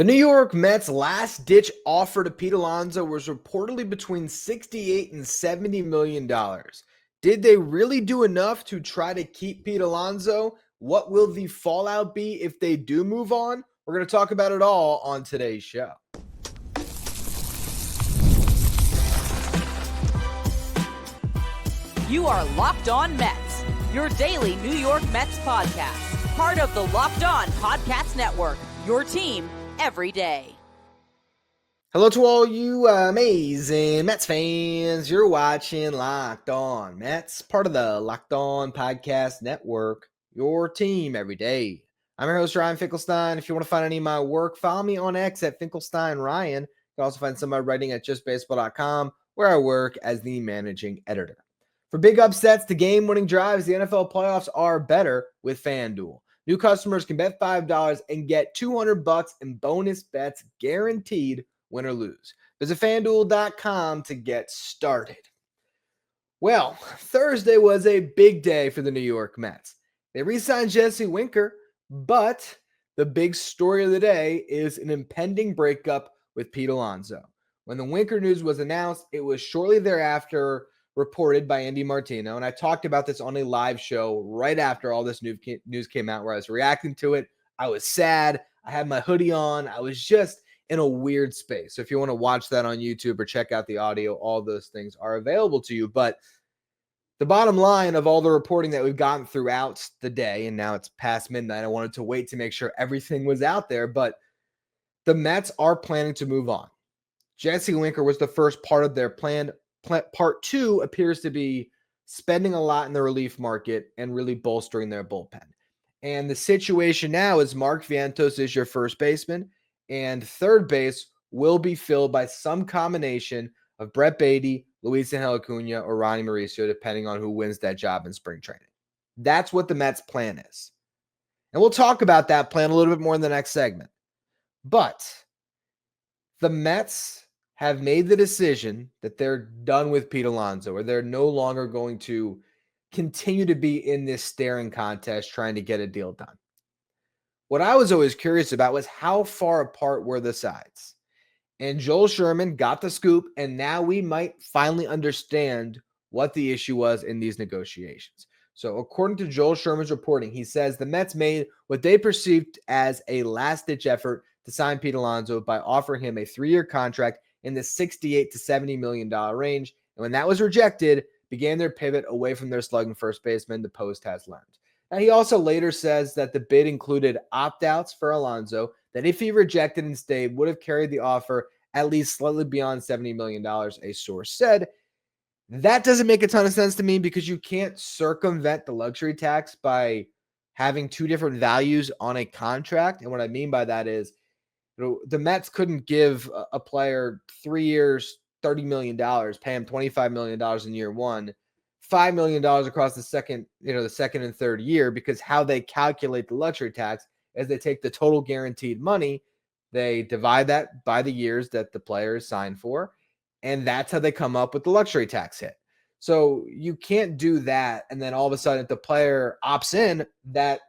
The New York Mets' last-ditch offer to Pete Alonso was reportedly between $68 and $70 million. Did they really do enough to try to keep Pete Alonso? What will the fallout be if they do move on? We're going to talk about it all on today's show. You are Locked On Mets, your daily New York Mets podcast. Part of the Locked On Podcast Network, your team every day. Hello to all you amazing Mets fans. You're watching Locked On Mets, part of the Locked On Podcast Network, your team every day. I'm your host, Ryan Finkelstein. If you want to find any of my work, follow me on X at FinkelsteinRyan. You can also find some of my writing at justbaseball.com, where I work as the managing editor. For big upsets to game-winning drives, the NFL playoffs are better with FanDuel. New customers can bet $5 and get $200 in bonus bets guaranteed, win or lose. Visit FanDuel.com to get started. Well, Thursday was a big day for the New York Mets. They re-signed Jesse Winker, but the big story of the day is an impending breakup with Pete Alonso. When the Winker news was announced, it was shortly thereafter reported by Andy Martino, and I talked about this on a live show right after all this news came out where I was reacting to it. I was sad. I had my hoodie on. I was just in a weird space. So if you want to watch that on YouTube or check out the audio, all those things are available to you. But the bottom line of all the reporting that we've gotten throughout the day, and now it's past midnight, I wanted to wait to make sure everything was out there, but the Mets are planning to move on. Jesse Winker was the first part of their plan. Part two appears to be spending a lot in the relief market and really bolstering their bullpen. And the situation now is Mark Vientos is your first baseman, and third base will be filled by some combination of Brett Baty, Luis Angel Acuna, or Ronnie Mauricio, depending on who wins that job in spring training. That's what the Mets' plan is. And we'll talk about that plan a little bit more in the next segment. But the Mets have made the decision that they're done with Pete Alonso, or they're no longer going to continue to be in this staring contest trying to get a deal done. What I was always curious about was how far apart were the sides. And Joel Sherman got the scoop, and now we might finally understand what the issue was in these negotiations. So according to Joel Sherman's reporting, he says the Mets made what they perceived as a last-ditch effort to sign Pete Alonso by offering him a 3-year contract in the $68 to $70 million range. And when that was rejected, began their pivot away from their slugging first baseman, the Post has learned. Now, he also later says that the bid included opt-outs for Alonso, that if he rejected and stayed, would have carried the offer at least slightly beyond $70 million, a source said. That doesn't make a ton of sense to me because you can't circumvent the luxury tax by having two different values on a contract. And what I mean by that is, the Mets couldn't give a player 3 years, $30 million, pay him $25 million in year one, $5 million across the second and third year, because how they calculate the luxury tax is they take the total guaranteed money, they divide that by the years that the player is signed for, and that's how they come up with the luxury tax hit. So you can't do that, and then all of a sudden if the player opts in, that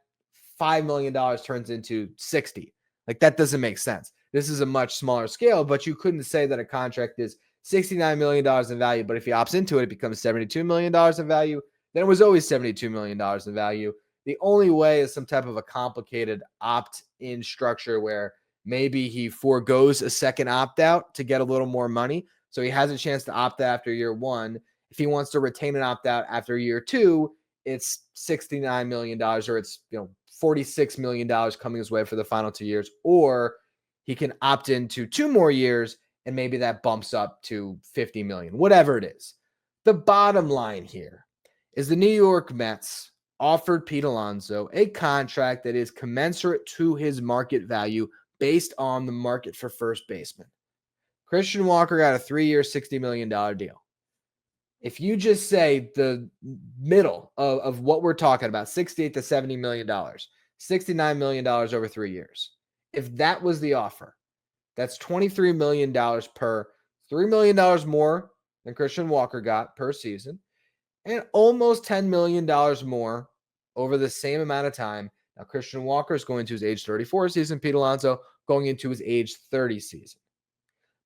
$5 million turns into 60. Like, that doesn't make sense. This is a much smaller scale, but you couldn't say that a contract is $69 million in value, but if he opts into it, it becomes $72 million in value. Then it was always $72 million in value. The only way is some type of a complicated opt-in structure where maybe he forgoes a second opt-out to get a little more money, so he has a chance to opt out after year one. If he wants to retain an opt-out after year two, it's $69 million, or it's $46 million coming his way for the final 2 years, or he can opt into 2 more years and maybe that bumps up to $50 million, whatever it is. The bottom line here is the New York Mets offered Pete Alonso a contract that is commensurate to his market value based on the market for first baseman. Christian Walker got a 3-year, $60 million deal. If you just say the middle of what we're talking about, $68 to $70 million, $69 million over 3 years, if that was the offer, that's $23 million per, $3 million more than Christian Walker got per season, and almost $10 million more over the same amount of time. Now, Christian Walker is going to his age 34 season. Pete Alonso going into his age 30 season.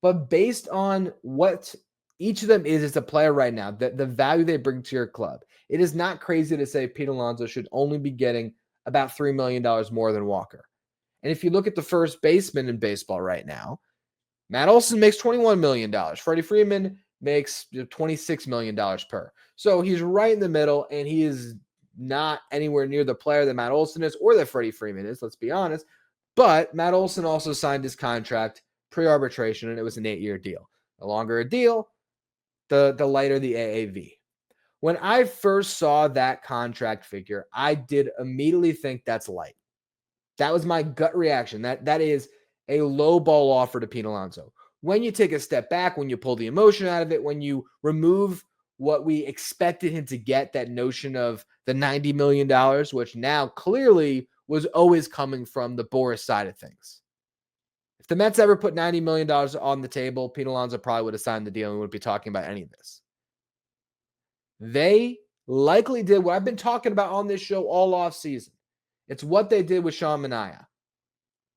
But based on what each of them is as a player right now, the value they bring to your club, it is not crazy to say Pete Alonso should only be getting about $3 million more than Walker. And if you look at the first baseman in baseball right now, Matt Olson makes $21 million. Freddie Freeman makes $26 million per. So he's right in the middle, and he is not anywhere near the player that Matt Olson is or that Freddie Freeman is, let's be honest. But Matt Olson also signed his contract pre-arbitration, and it was an 8-year deal. The longer a deal, the lighter the AAV. When I first saw that contract figure, I did immediately think that's light. That was my gut reaction. That is a low ball offer to Pete Alonso. When you take a step back, when you pull the emotion out of it, when you remove what we expected him to get, that notion of the $90 million, which now clearly was always coming from the Boris side of things. If the Mets ever put $90 million on the table, Pete Alonso probably would have signed the deal and we wouldn't be talking about any of this. They likely did what I've been talking about on this show all off season. It's what they did with Sean Manaea.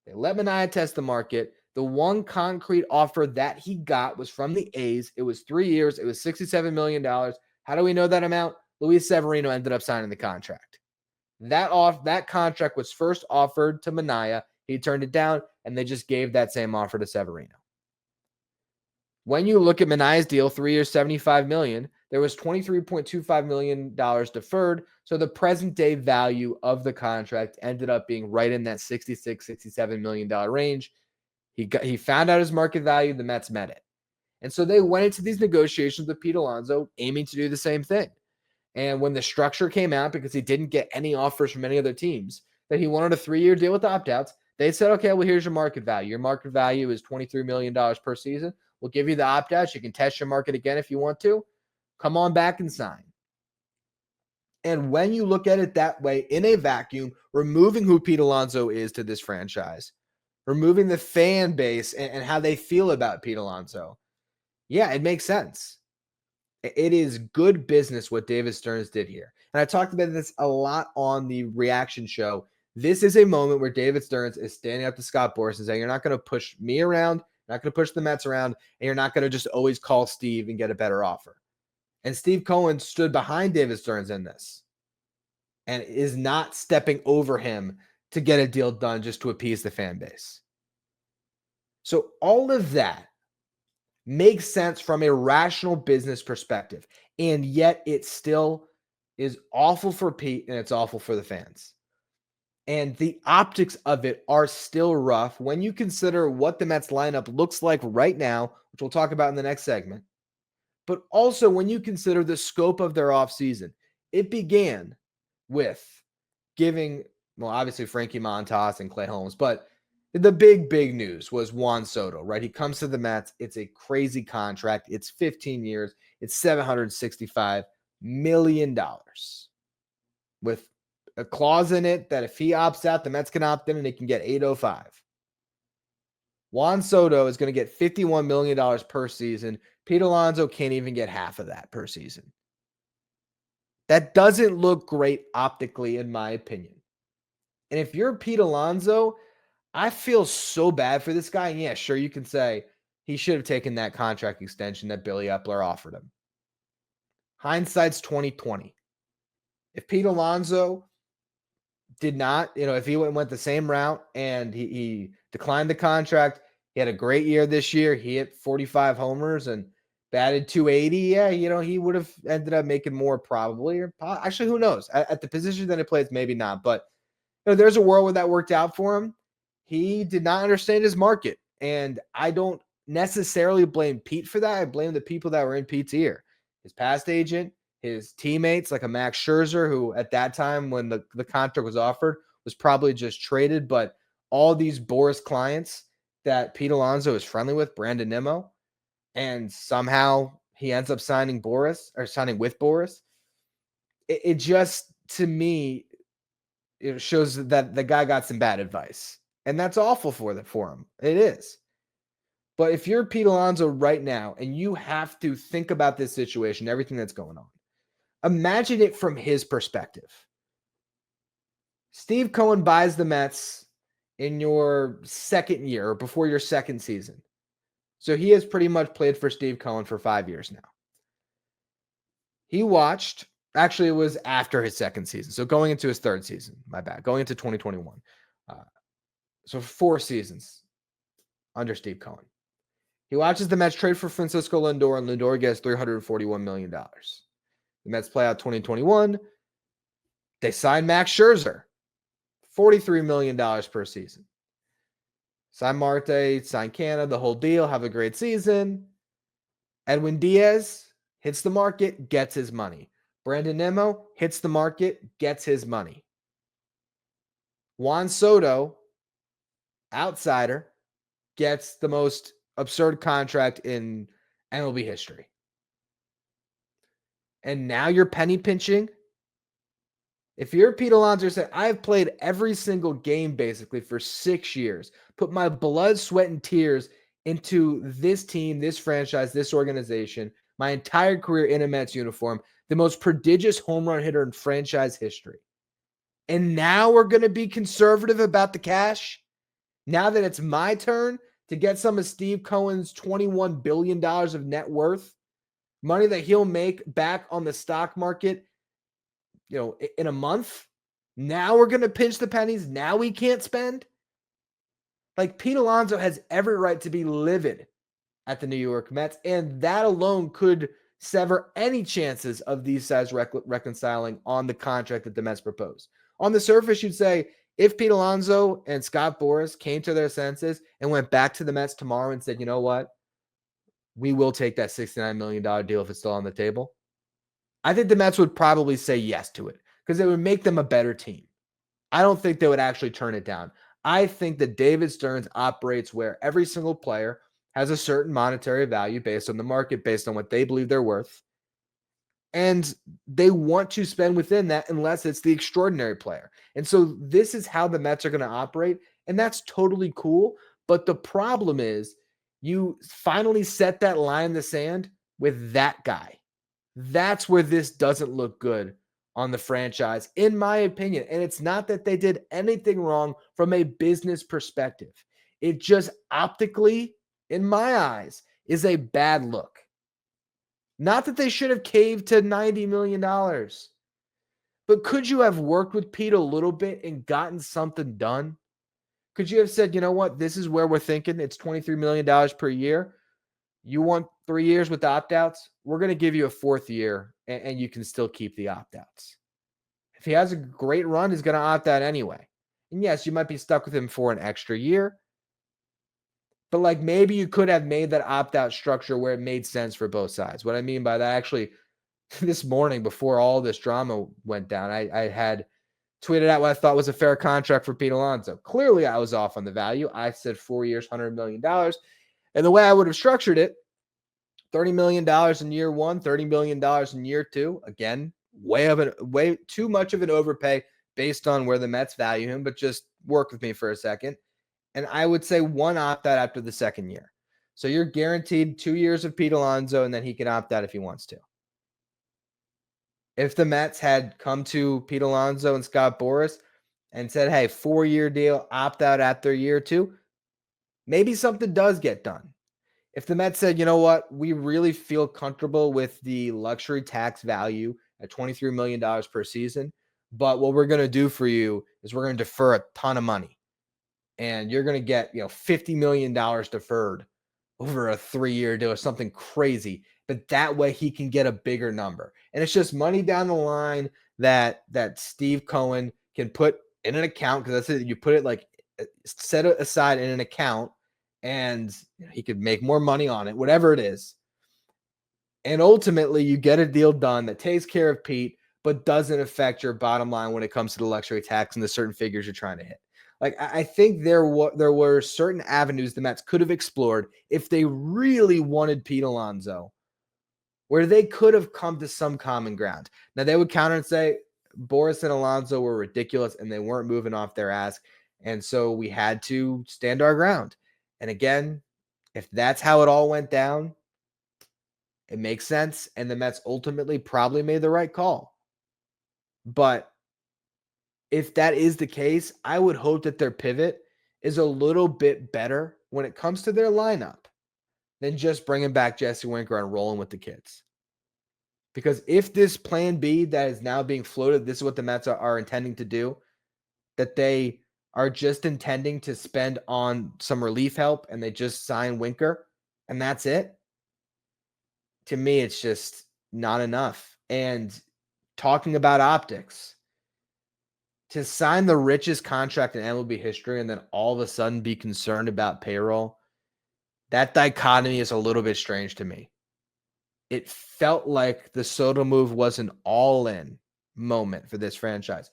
They let Manaea test the market. The one concrete offer that he got was from the A's. It was 3 years. It was $67 million. How do we know that amount? Luis Severino ended up signing the contract. That contract was first offered to Manaea. He turned it down, and they just gave that same offer to Severino. When you look at Manaea's deal, 3 years, $75 million, there was $23.25 million deferred. So the present day value of the contract ended up being right in that $66, $67 million range. He found out his market value. The Mets met it. And so they went into these negotiations with Pete Alonso aiming to do the same thing. And when the structure came out, because he didn't get any offers from any other teams, that he wanted a 3-year deal with opt-outs, they said, okay, well, here's your market value. Your market value is $23 million per season. We'll give you the opt-outs. You can test your market again if you want to. Come on back and sign. And when you look at it that way, in a vacuum, removing who Pete Alonso is to this franchise, removing the fan base and how they feel about Pete Alonso, yeah, it makes sense. It is good business what David Stearns did here. And I talked about this a lot on the reaction show. This is a moment where David Stearns is standing up to Scott Boras and saying, you're not going to push me around, not going to push the Mets around, and you're not going to just always call Steve and get a better offer. And Steve Cohen stood behind David Stearns in this and is not stepping over him to get a deal done just to appease the fan base. So all of that makes sense from a rational business perspective, and yet it still is awful for Pete and it's awful for the fans. And the optics of it are still rough when you consider what the Mets lineup looks like right now, which we'll talk about in the next segment. But also when you consider the scope of their offseason, it began with giving, well, obviously Frankie Montas and Clay Holmes, but the big news was Juan Soto, right? He comes to the Mets. It's a crazy contract. It's 15 years. It's $765 million with a clause in it that if he opts out, the Mets can opt in and he can get $805. Juan Soto is going to get $51 million per season. Pete Alonso can't even get half of that per season. That doesn't look great optically, in my opinion. And if you're Pete Alonso, I feel so bad for this guy. And yeah, sure, you can say he should have taken that contract extension that Billy Epler offered him. Hindsight's 2020. If Pete Alonso did not, if he went the same route and he declined the contract, he had a great year this year. He hit 45 homers and batted 280. Yeah, he would have ended up making more probably. Or actually, who knows? At the position that he plays, maybe not. But there's a world where that worked out for him. He did not understand his market. And I don't necessarily blame Pete for that. I blame the people that were in Pete's ear. His past agent, his teammates like a Max Scherzer, who at that time when the contract was offered was probably just traded. But all these Boras clients that Pete Alonso is friendly with, Brandon Nimmo, and somehow he ends up signing with Boras. It just, to me, it shows that the guy got some bad advice. And that's awful for him. It is. But if you're Pete Alonso right now and you have to think about this situation, everything that's going on, imagine it from his perspective. Steve Cohen buys the Mets in your second year or before your second season. So he has pretty much played for Steve Cohen for 5 years now. He watched, actually, it was after his second season. So going into his third season, my bad, going into 2021. So 4 seasons under Steve Cohen. He watches the Mets trade for Francisco Lindor, and Lindor gets $341 million. The Mets play out 2021. They sign Max Scherzer, $43 million per season. Sign Marte, sign Canna, the whole deal, have a great season. Edwin Diaz hits the market, gets his money. Brandon Nimmo hits the market, gets his money. Juan Soto, outsider, gets the most absurd contract in MLB history. And now you're penny pinching. If you're Pete Alonso, say, I've played every single game basically for 6 years, put my blood, sweat, and tears into this team, this franchise, this organization, my entire career in a Mets uniform, the most prodigious home run hitter in franchise history. And now we're going to be conservative about the cash? Now that it's my turn to get some of Steve Cohen's $21 billion of net worth, money that he'll make back on the stock market, in a month, now we're going to pinch the pennies. Now we can't spend. Like, Pete Alonso has every right to be livid at the New York Mets, and that alone could sever any chances of these guys reconciling on the contract that the Mets propose. On the surface, you'd say, if Pete Alonso and Scott Boras came to their senses and went back to the Mets tomorrow and said, you know what, we will take that $69 million deal if it's still on the table, I think the Mets would probably say yes to it because it would make them a better team. I don't think they would actually turn it down. I think that David Stearns operates where every single player has a certain monetary value based on the market, based on what they believe they're worth. And they want to spend within that unless it's the extraordinary player. And so this is how the Mets are going to operate. And that's totally cool. But the problem is you finally set that line in the sand with that guy. That's where this doesn't look good on the franchise, in my opinion. And it's not that they did anything wrong from a business perspective. It just optically, in my eyes, is a bad look. Not that they should have caved to $90 million. But could you have worked with Pete a little bit and gotten something done? Could you have said, you know what, this is where we're thinking. It's $23 million per year. You want 3 years with opt-outs? We're going to give you a 4th year, and you can still keep the opt-outs. If he has a great run, he's going to opt out anyway. And yes, you might be stuck with him for an extra year. But like maybe you could have made that opt-out structure where it made sense for both sides. What I mean by that, actually, this morning before all this drama went down, I had tweeted out what I thought was a fair contract for Pete Alonso. Clearly, I was off on the value. I said 4 years, $100 million. And the way I would have structured it, $30 million in year 1, $30 million in year 2. Again, way too much of an overpay based on where the Mets value him, but just work with me for a second. And I would say 1 opt-out after the 2nd year. So you're guaranteed 2 years of Pete Alonso, and then he can opt out if he wants to. If the Mets had come to Pete Alonso and Scott Boras and said, hey, 4-year deal, opt out after year 2, maybe something does get done. If the Mets said, you know what, we really feel comfortable with the luxury tax value at $23 million per season, but what we're going to do for you is we're going to defer a ton of money. And you're going to get, $50 million deferred over a 3-year deal or something crazy. But that way he can get a bigger number. And it's just money down the line that Steve Cohen can put in an account, because that's it. You put it set it aside in an account, and he could make more money on it, whatever it is. And ultimately you get a deal done that takes care of Pete, but doesn't affect your bottom line when it comes to the luxury tax and the certain figures you're trying to hit. I think there were certain avenues the Mets could have explored if they really wanted Pete Alonso, where they could have come to some common ground. Now, they would counter and say Boras and Alonso were ridiculous and they weren't moving off their ass. And so we had to stand our ground. And again, if that's how it all went down, it makes sense. And the Mets ultimately probably made the right call. But if that is the case, I would hope that their pivot is a little bit better when it comes to their lineup than just bringing back Jesse Winker and rolling with the kids. Because if this plan B that is now being floated, this is what the Mets are intending to do, that they are just intending to spend on some relief help and they just sign Winker and that's it. To me, it's just not enough. And talking about optics, to sign the richest contract in MLB history and then all of a sudden be concerned about payroll, that dichotomy is a little bit strange to me. It felt like the Soto move was an all-in moment for this franchise.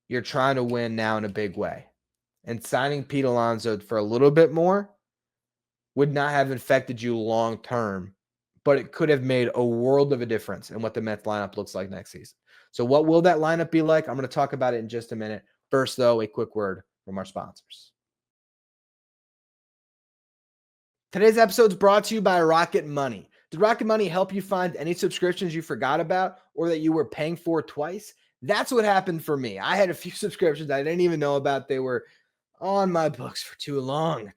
You're trying to win now in a big way. And signing Pete Alonso for a little bit more would not have affected you long-term, but it could have made a world of a difference in what the Mets lineup looks like next season. So what will that lineup be like? I'm going to talk about it in just a minute. First, though, a quick word from our sponsors. Today's episode is brought to you by Rocket Money. Did Rocket Money help you find any subscriptions you forgot about or that you were paying for twice? That's what happened for me. I had a few subscriptions I didn't even know about. They were on my books for too long.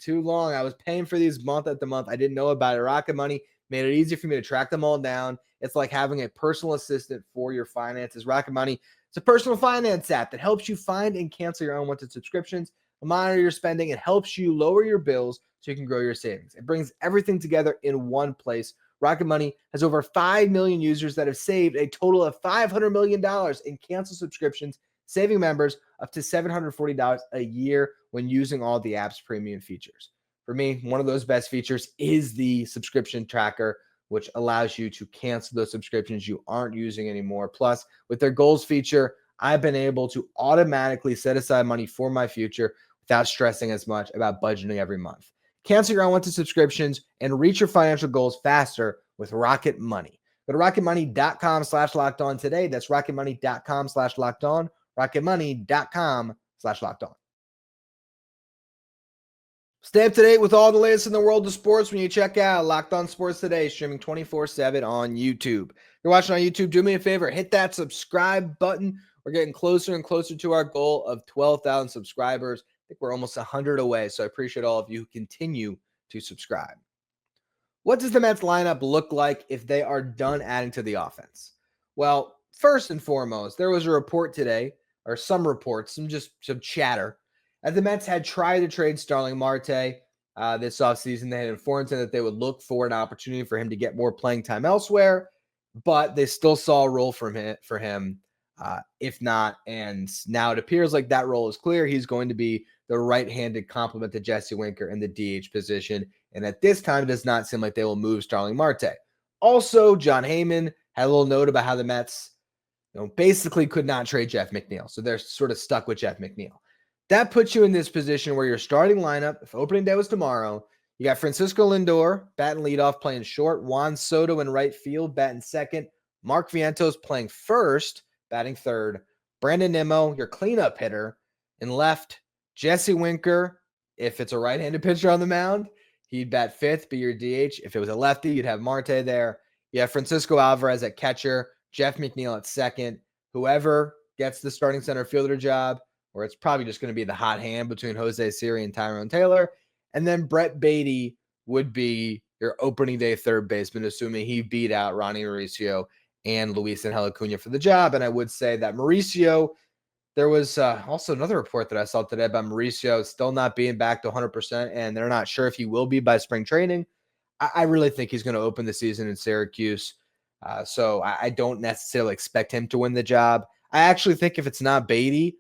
I was paying for these month after month. I didn't know about it. Rocket Money made it easy for me to track them all down. It's like having a personal assistant for your finances. Rocket Money is a personal finance app that helps you find and cancel your unwanted subscriptions, monitor your spending, and helps you lower your bills so you can grow your savings. It brings everything together in one place. Rocket Money has over 5 million users that have saved a total of $500 million in canceled subscriptions, saving members up to $740 a year when using all the app's premium features. For me, one of those best features is the subscription tracker, which allows you to cancel those subscriptions you aren't using anymore. Plus, with their goals feature, I've been able to automatically set aside money for my future without stressing as much about budgeting every month. Cancel your unwanted subscriptions and reach your financial goals faster with Rocket Money. Go to rocketmoney.com/lockedon today. That's rocketmoney.com/lockedon. rocketmoney.com/lockedon. Stay up to date with all the latest in the world of sports when you check out Locked On Sports Today, streaming 24/7 on YouTube. If you're watching on YouTube, do me a favor, hit that subscribe button. We're getting closer and closer to our goal of 12,000 subscribers. I think we're almost 100 away, so I appreciate all of you who continue to subscribe. What does the Mets lineup look like if they are done adding to the offense? Well, first and foremost, there was a report today, or some reports, some chatter, that the Mets had tried to trade Starling Marte this offseason. They had informed him that they would look for an opportunity for him to get more playing time elsewhere, but they still saw a role for him, if not. And now it appears like that role is clear. He's going to be the right-handed complement to Jesse Winker in the DH position. And at this time, it does not seem like they will move Starling Marte. Also, John Heyman had a little note about how the Mets basically could not trade Jeff McNeil. So they're sort of stuck with Jeff McNeil. That puts you in this position where your starting lineup, if opening day was tomorrow, you got Francisco Lindor batting leadoff, playing short, Juan Soto in right field, batting second, Mark Vientos playing first, batting third, Brandon Nimmo, your cleanup hitter, in left, Jesse Winker, if it's a right-handed pitcher on the mound, he'd bat fifth, be your DH. If it was a lefty, you'd have Marte there. You have Francisco Alvarez at catcher, Jeff McNeil at second. Whoever gets the starting center fielder job, or it's probably just going to be the hot hand between Jose Siri and Tyrone Taylor. And then Brett Beatty would be your opening day third baseman, assuming he beat out Ronnie Mauricio and Luis Angel Acuna for the job. And I would say that Mauricio, there was also another report that I saw today about Mauricio still not being back to 100%, and they're not sure if he will be by spring training. I really think he's going to open the season in Syracuse. So I don't necessarily expect him to win the job. I actually think if it's not Beatty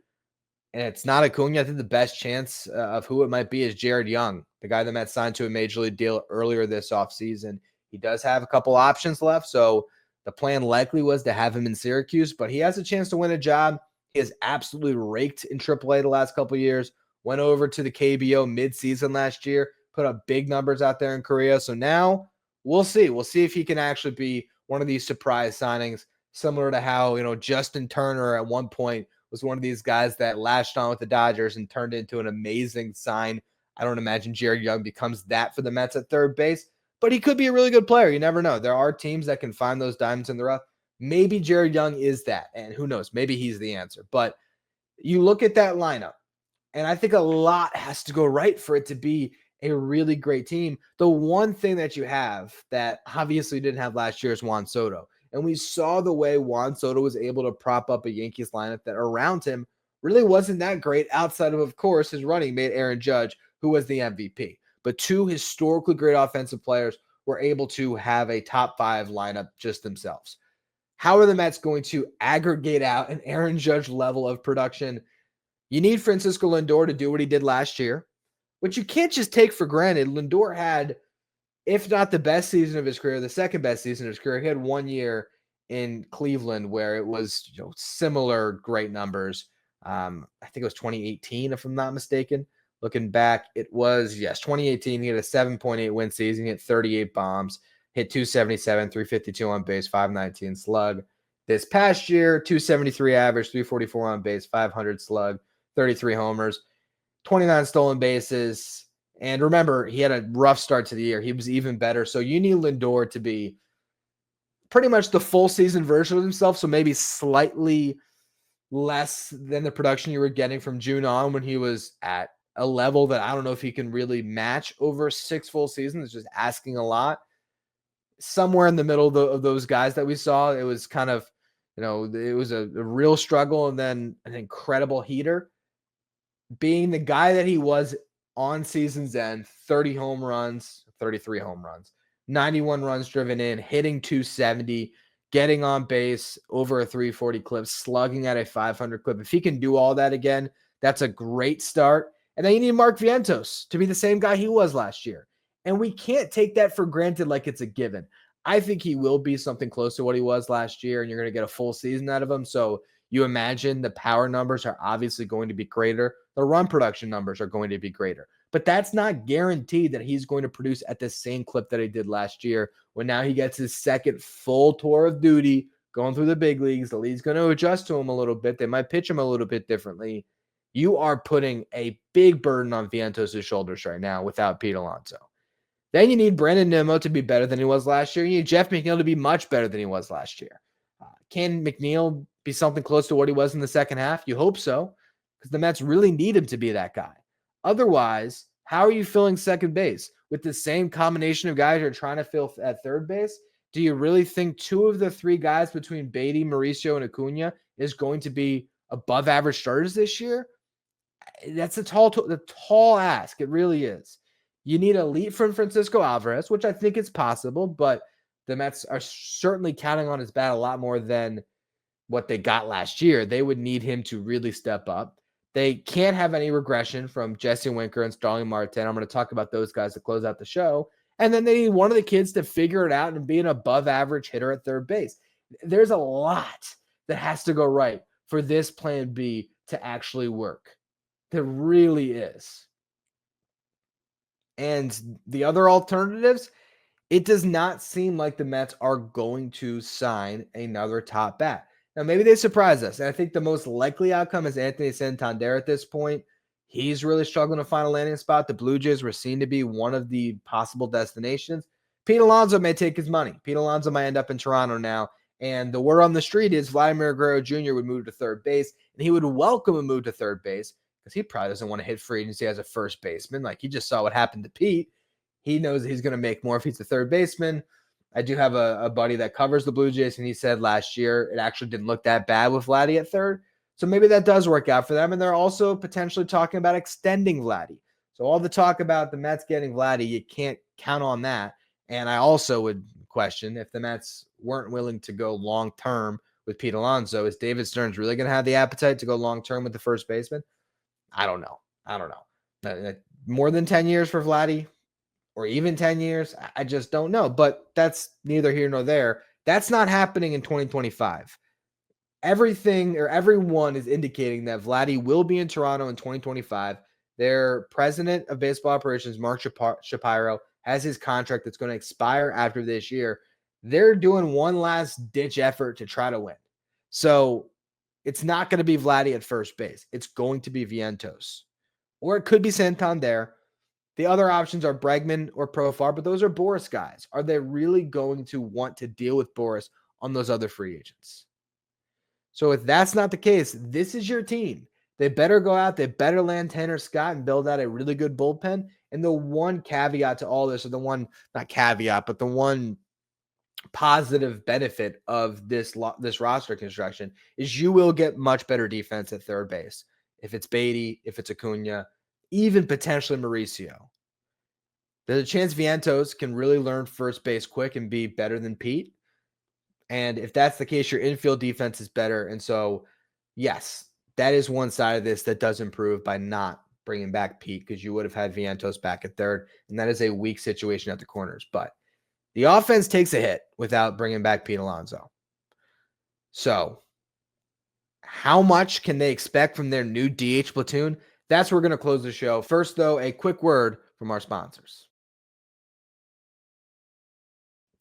and it's not Acuna, I think the best chance of who it might be is Jared Young, the guy that Mets signed to a major league deal earlier this offseason. He does have a couple options left, so the plan likely was to have him in Syracuse, but he has a chance to win a job. He has absolutely raked in AAA the last couple of years, went over to the KBO midseason last year, put up big numbers out there in Korea. So now we'll see. We'll see if he can actually be one of these surprise signings, similar to how, Justin Turner at one point was one of these guys that latched on with the Dodgers and turned into an amazing sign. I don't imagine Jared Young becomes that for the Mets at third base, but he could be a really good player. You never know. There are teams that can find those diamonds in the rough. Maybe Jared Young is that, and who knows? Maybe he's the answer. But you look at that lineup, And I think a lot has to go right for it to be a really great team. The one thing that you have that obviously didn't have last year is Juan Soto. And we saw the way Juan Soto was able to prop up a Yankees lineup that around him really wasn't that great outside of course, his running mate, Aaron Judge, who was the MVP. But two historically great offensive players were able to have a top 5 lineup just themselves. How are the Mets going to aggregate out an Aaron Judge level of production? You need Francisco Lindor to do what he did last year, which you can't just take for granted. Lindor had, if not the best season of his career, the second best season of his career. He had 1 year in Cleveland where it was similar great numbers. I think it was 2018, if I'm not mistaken. Looking back, it was, 2018. He had a 7.8 win season. He hit 38 bombs, hit 277, 352 on base, 519 slug. This past year, 273 average, 344 on base, 500 slug, 33 homers, 29 stolen bases. And remember, he had a rough start to the year. He was even better. So you need Lindor to be pretty much the full season version of himself. So maybe slightly less than the production you were getting from June on when he was at a level that I don't know if he can really match over 6 full seasons. It's just asking a lot. Somewhere in the middle of those guys that we saw, it was kind of, it was a real struggle and then an incredible heater. Being the guy that he was on season's end, 33 home runs, 91 runs driven in, hitting 270, getting on base over a 340 clip, slugging at a 500 clip. If he can do all that again, that's a great start. And then you need Mark Vientos to be the same guy he was last year. And we can't take that for granted like it's a given. I think he will be something close to what he was last year, and you're going to get a full season out of him. So you imagine the power numbers are obviously going to be greater. The run production numbers are going to be greater. But that's not guaranteed that he's going to produce at the same clip that he did last year when now he gets his second full tour of duty going through the big leagues. The league's going to adjust to him a little bit. They might pitch him a little bit differently. You are putting a big burden on Vientos' shoulders right now without Pete Alonso. Then you need Brandon Nimmo to be better than he was last year. You need Jeff McNeil to be much better than he was last year. Can McNeil be something close to what he was in the second half? You hope so, because the Mets really need him to be that guy. Otherwise, how are you filling second base? With the same combination of guys you're trying to fill at third base, do you really think 2 of the 3 guys between Beatty, Mauricio, and Acuna is going to be above average starters this year? That's a tall ask. It really is. You need a leap from Francisco Alvarez, which I think is possible, but the Mets are certainly counting on his bat a lot more than what they got last year. They would need him to really step up. They can't have any regression from Jesse Winker and Starling Marte. I'm going to talk about those guys to close out the show. And then they need one of the kids to figure it out and be an above average hitter at third base. There's a lot that has to go right for this plan B to actually work. There really is. And the other alternatives, it does not seem like the Mets are going to sign another top bat. Now, maybe they surprise us. And I think the most likely outcome is Anthony Santander at this point. He's really struggling to find a landing spot. The Blue Jays were seen to be one of the possible destinations. Pete Alonso may take his money. Pete Alonso might end up in Toronto now. And the word on the street is Vladimir Guerrero Jr. would move to third base, and he would welcome a move to third base because he probably doesn't want to hit free agency as a first baseman. Like, he just saw what happened to Pete. He knows he's going to make more if he's the third baseman. I do have a buddy that covers the Blue Jays, and he said last year it actually didn't look that bad with Vladdy at third. So maybe that does work out for them. And they're also potentially talking about extending Vladdy. So all the talk about the Mets getting Vladdy, you can't count on that. And I also would question if the Mets weren't willing to go long-term with Pete Alonso, is David Stearns really going to have the appetite to go long-term with the first baseman? I don't know. More than 10 years for Vladdy, or even 10 years, I just don't know. But that's neither here nor there. That's not happening in 2025. Everyone is indicating that Vladdy will be in Toronto in 2025. Their president of baseball operations, Mark Shapiro, has his contract that's going to expire after this year. They're doing one last ditch effort to try to win. So it's not going to be Vladdy at first base. It's going to be Vientos. Or it could be Santander. The other options are Bregman or Profar, but those are Boris guys. Are they really going to want to deal with Boris on those other free agents? So if that's not the case, this is your team. They better go out, they better land Tanner Scott and build out a really good bullpen. And the one caveat to all this, or the one, not caveat, but the one positive benefit of this roster construction is you will get much better defense at third base. If it's Beatty, if it's Acuna, even potentially Mauricio. There's a chance Vientos can really learn first base quick and be better than Pete. And if that's the case, your infield defense is better. And so, yes, that is one side of this that does improve by not bringing back Pete, because you would have had Vientos back at third. And that is a weak situation at the corners. But the offense takes a hit without bringing back Pete Alonso. So how much can they expect from their new DH platoon? That's where we're going to close the show. First, though, a quick word from our sponsors.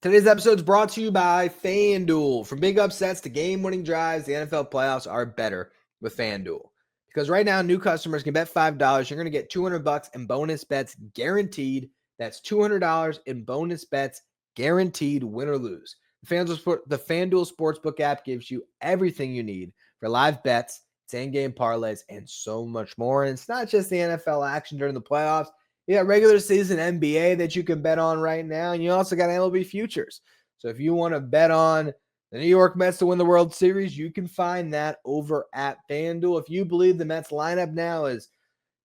Today's episode is brought to you by FanDuel. From big upsets to game-winning drives, the NFL playoffs are better with FanDuel. Because right now, new customers can bet $5. You're going to get $200 in bonus bets guaranteed. That's $200 in bonus bets guaranteed, win or lose. The FanDuel Sportsbook app gives you everything you need for live bets, same-game parlays, and so much more. And it's not just the NFL action during the playoffs. You got regular season NBA that you can bet on right now, and you also got MLB futures. So if you want to bet on the New York Mets to win the World Series, you can find that over at FanDuel. If you believe the Mets lineup now is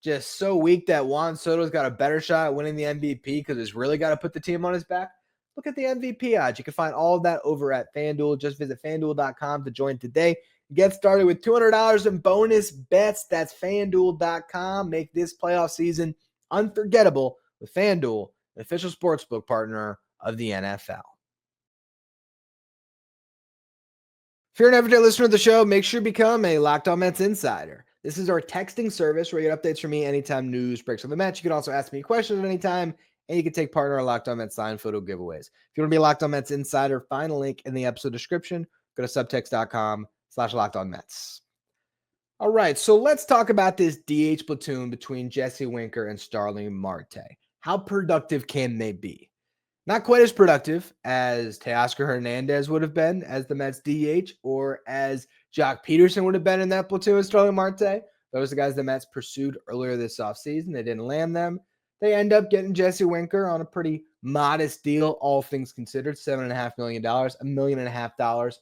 just so weak that Juan Soto's got a better shot at winning the MVP because he's really got to put the team on his back, look at the MVP odds. You can find all of that over at FanDuel. Just visit FanDuel.com to join today. Get started with $200 in bonus bets. That's FanDuel.com. Make this playoff season unforgettable with FanDuel, the official sportsbook partner of the NFL. If you're an everyday listener of the show, make sure you become a Locked On Mets Insider. This is our texting service where you get updates from me anytime news breaks on the Mets. You can also ask me questions at any time, and you can take part in our Locked On Mets signed photo giveaways. If you want to be a Locked On Mets Insider, find a link in the episode description. Go to subtext.com/LockedOnMets. All right, so let's talk about this DH platoon between Jesse Winker and Starling Marte. How productive can they be? Not quite as productive as Teoscar Hernandez would have been as the Mets DH, or as Jock Peterson would have been in that platoon with Starling Marte. Those are the guys the Mets pursued earlier this offseason. They didn't land them. They end up getting Jesse Winker on a pretty modest deal, all things considered, $7.5 million, $1.5 million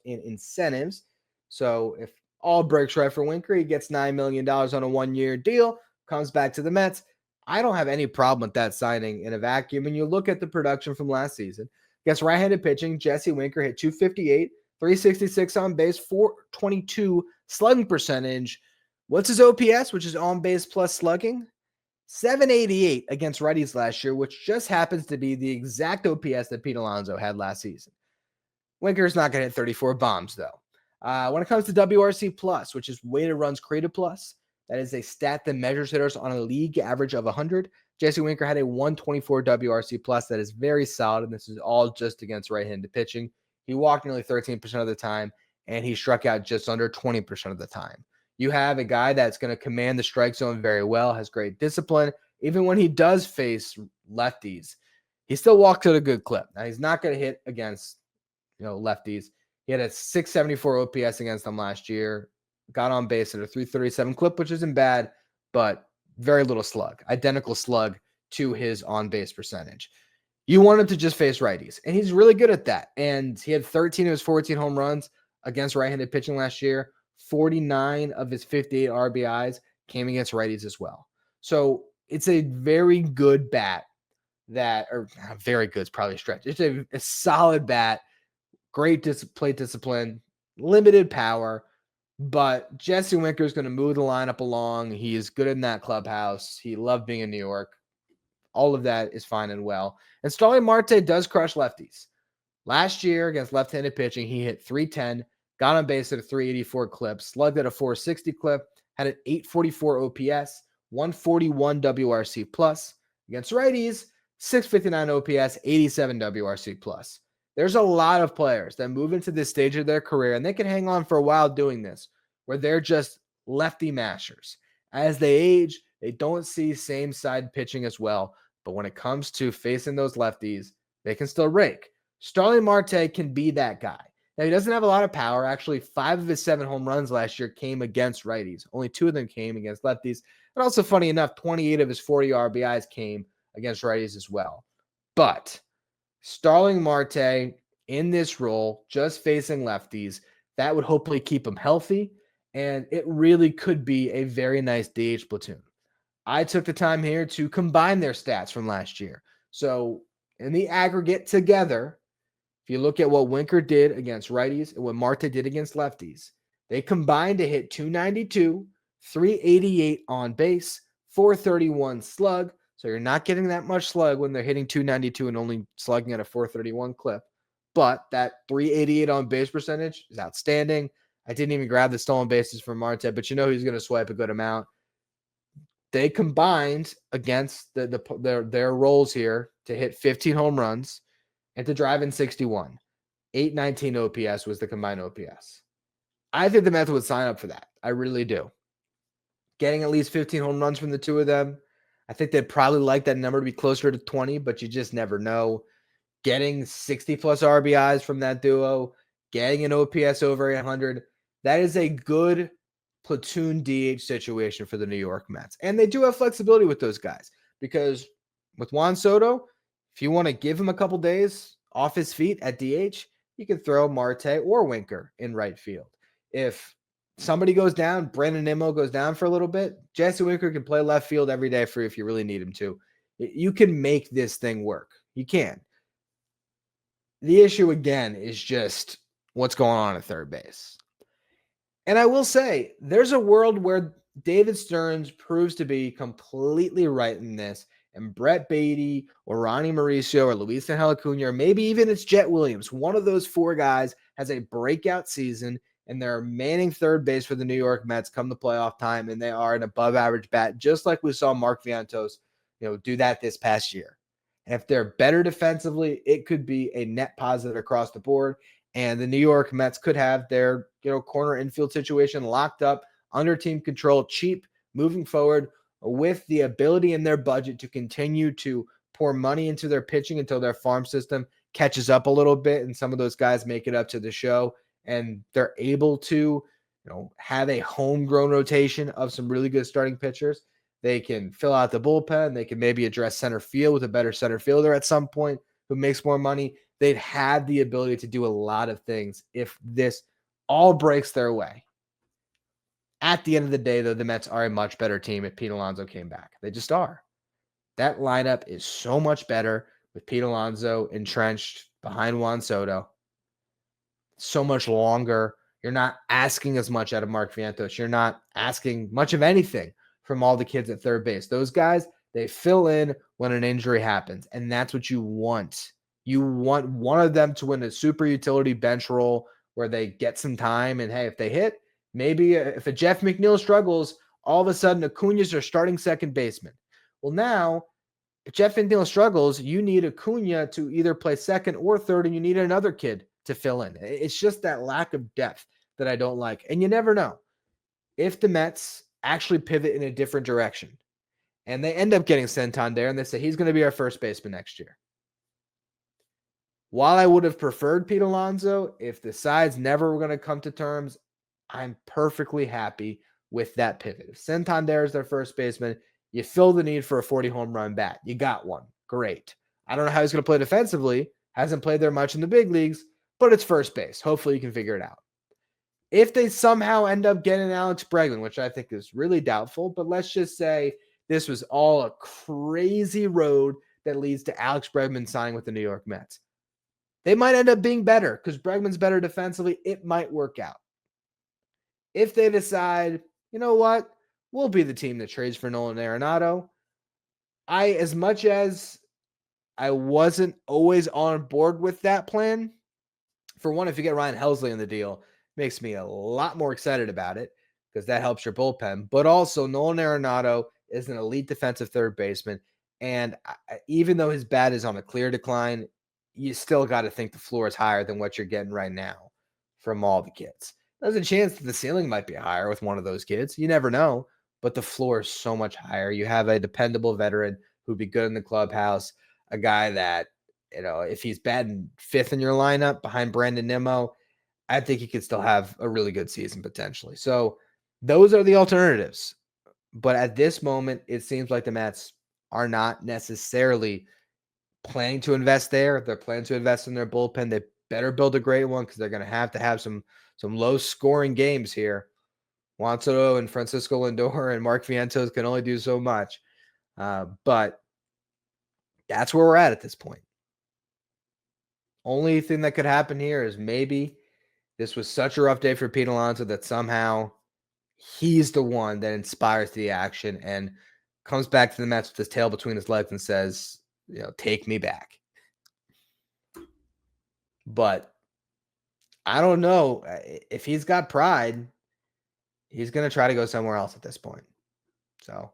in incentives. So if all breaks right for Winker, he gets $9 million on a one-year deal, comes back to the Mets. I don't have any problem with that signing in a vacuum. And you look at the production from last season. Against right-handed pitching, Jesse Winker hit .258, 366 on base, .422 slugging percentage. What's his OPS, which is on base plus slugging? .788 against righties last year, which just happens to be the exact OPS that Pete Alonso had last season. Winker's not going to hit 34 bombs, though. When it comes to WRC plus, which is weighted runs created plus, that is a stat that measures hitters on a league average of 100. Jesse Winker had a 124 WRC plus. That is very solid, and this is all just against right-handed pitching. He walked nearly 13% of the time, and he struck out just under 20% of the time. You have a guy that's going to command the strike zone very well, has great discipline. Even when he does face lefties, he still walks at a good clip. Now, he's not going to hit against lefties. He had a 674 OPS against them last year. Got on base at a 337 clip, which isn't bad, but very little slug. Identical slug to his on-base percentage. You want him to just face righties, and he's really good at that. And he had 13 of his 14 home runs against right-handed pitching last year. 49 of his 58 RBIs came against righties as well. So it's a very good bat very good is probably a stretch. It's a solid bat, great plate discipline, limited power. But Jesse Winker is going to move the lineup along. He is good in that clubhouse. He loved being in New York. All of that is fine and well. And Starling Marte does crush lefties. Last year against left-handed pitching, he hit .310, got on base at a .384 clip, slugged at a .460 clip, had an .844 OPS, 141 WRC plus. Against righties, .659 OPS, 87 WRC plus. There's a lot of players that move into this stage of their career, and they can hang on for a while doing this, where they're just lefty mashers. As they age, they don't see same side pitching as well, but when it comes to facing those lefties, they can still rake. Starling Marte can be that guy. Now, he doesn't have a lot of power. Actually, 5 of his 7 home runs last year came against righties. Only 2 of them came against lefties. And also, funny enough, 28 of his 40 RBIs came against righties as well. But Starling Marte in this role, just facing lefties, that would hopefully keep him healthy. And it really could be a very nice DH platoon. I took the time here to combine their stats from last year. So in the aggregate together, if you look at what Winker did against righties and what Marte did against lefties, they combined to hit 292, 388 on base, 431 slug. So you're not getting that much slug when they're hitting 292 and only slugging at a 431 clip. But that 388 on base percentage is outstanding. I didn't even grab the stolen bases from Marte, but you know he's going to swipe a good amount. They combined against their roles here to hit 15 home runs and to drive in 61. 819 OPS was the combined OPS. I think the Mets would sign up for that. I really do. Getting at least 15 home runs from the two of them, I think they'd probably like that number to be closer to 20, but you just never know. Getting 60 plus RBIs from that duo, getting an OPS over 800, that is a good platoon DH situation for the New York Mets. And they do have flexibility with those guys because with Juan Soto, if you want to give him a couple days off his feet at DH, you can throw Marte or Winker in right field. If somebody goes down, Brandon Nimmo goes down for a little bit, Jesse Winker can play left field every day for you if you really need him to. You can make this thing work. You can. The issue, again, is just what's going on at third base. And I will say, there's a world where David Stearns proves to be completely right in this, and Brett Beatty or Ronnie Mauricio or Luis Angel Acuna, or maybe even it's Jet Williams, one of those 4 guys has a breakout season, and they're manning third base for the New York Mets come the playoff time, and they are an above-average bat, just like we saw Mark Vientos, do that this past year. And if they're better defensively, it could be a net positive across the board. And the New York Mets could have their, corner infield situation locked up, under team control, cheap, moving forward, with the ability in their budget to continue to pour money into their pitching until their farm system catches up a little bit and some of those guys make it up to the show. And they're able to, have a homegrown rotation of some really good starting pitchers. They can fill out the bullpen. They can maybe address center field with a better center fielder at some point who makes more money. They'd have the ability to do a lot of things if this all breaks their way. At the end of the day, though, the Mets are a much better team if Pete Alonso came back. They just are. That lineup is so much better with Pete Alonso entrenched behind Juan Soto. So much longer. You're not asking as much out of Mark Vientos. You're not asking much of anything from all the kids at third base. Those guys, they fill in when an injury happens, and that's what you want. You want one of them to win a super utility bench role where they get some time, and hey, if they hit, maybe if a Jeff McNeil struggles, all of a sudden Acuna's your starting second baseman. Well, now, if Jeff McNeil struggles, you need Acuna to either play second or third, and you need another kid to fill in. It's just that lack of depth that I don't like. And you never know. If the Mets actually pivot in a different direction and they end up getting Santander and they say he's going to be our first baseman next year. While I would have preferred Pete Alonso, if the sides never were going to come to terms, I'm perfectly happy with that pivot. If Santander is their first baseman, you fill the need for a 40 home run bat. You got one. Great. I don't know how he's going to play defensively. Hasn't played there much in the big leagues, but it's first base. Hopefully you can figure it out. If they somehow end up getting Alex Bregman, which I think is really doubtful, but let's just say this was all a crazy road that leads to Alex Bregman signing with the New York Mets. They might end up being better because Bregman's better defensively. It might work out. If they decide, you know what, we'll be the team that trades for Nolan Arenado, as much as I wasn't always on board with that plan, for one, if you get Ryan Helsley in the deal, makes me a lot more excited about it because that helps your bullpen. But also, Nolan Arenado is an elite defensive third baseman. And even though his bat is on a clear decline, you still got to think the floor is higher than what you're getting right now from all the kids. There's a chance that the ceiling might be higher with one of those kids. You never know. But the floor is so much higher. You have a dependable veteran who'd be good in the clubhouse, a guy that, if he's batting fifth in your lineup behind Brandon Nimmo, I think he could still have a really good season potentially. So those are the alternatives. But at this moment, it seems like the Mets are not necessarily planning to invest there. They're planning to invest in their bullpen. They better build a great one because they're going to have some low-scoring games here. Juan Soto and Francisco Lindor and Mark Vientos can only do so much. But that's where we're at this point. Only thing that could happen here is maybe this was such a rough day for Pete Alonso that somehow he's the one that inspires the action and comes back to the Mets with his tail between his legs and says, take me back. But I don't know. If he's got pride, he's going to try to go somewhere else at this point. So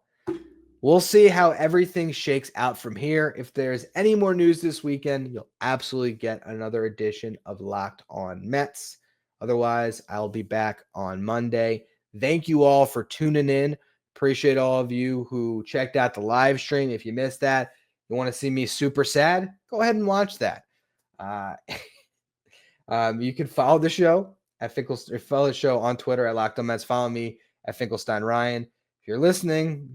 we'll see how everything shakes out from here. If there's any more news this weekend, you'll absolutely get another edition of Locked On Mets. Otherwise, I'll be back on Monday. Thank you all for tuning in. Appreciate all of you who checked out the live stream. If you missed that, you want to see me super sad, go ahead and watch that. You can follow the show at follow the show on Twitter at Locked On Mets. Follow me at Finkelstein Ryan. If you're listening,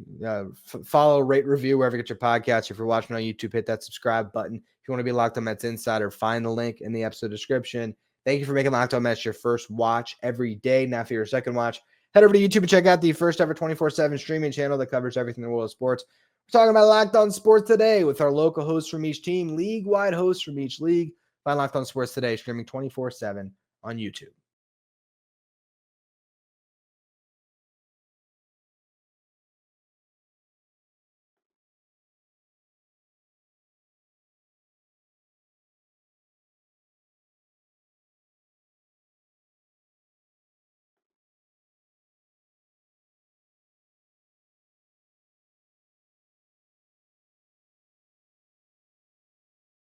follow, rate, review wherever you get your podcasts. If you're watching on YouTube, hit that subscribe button. If you want to be Locked On Mets Insider, find the link in the episode description. Thank you for making Locked On Mets your first watch every day. Now for your second watch, head over to YouTube and check out the first ever 24/7 streaming channel that covers everything in the world of sports. We're talking about Locked On Sports today with our local hosts from each team, league-wide hosts from each league. Find Locked On Sports today, streaming 24/7 on YouTube.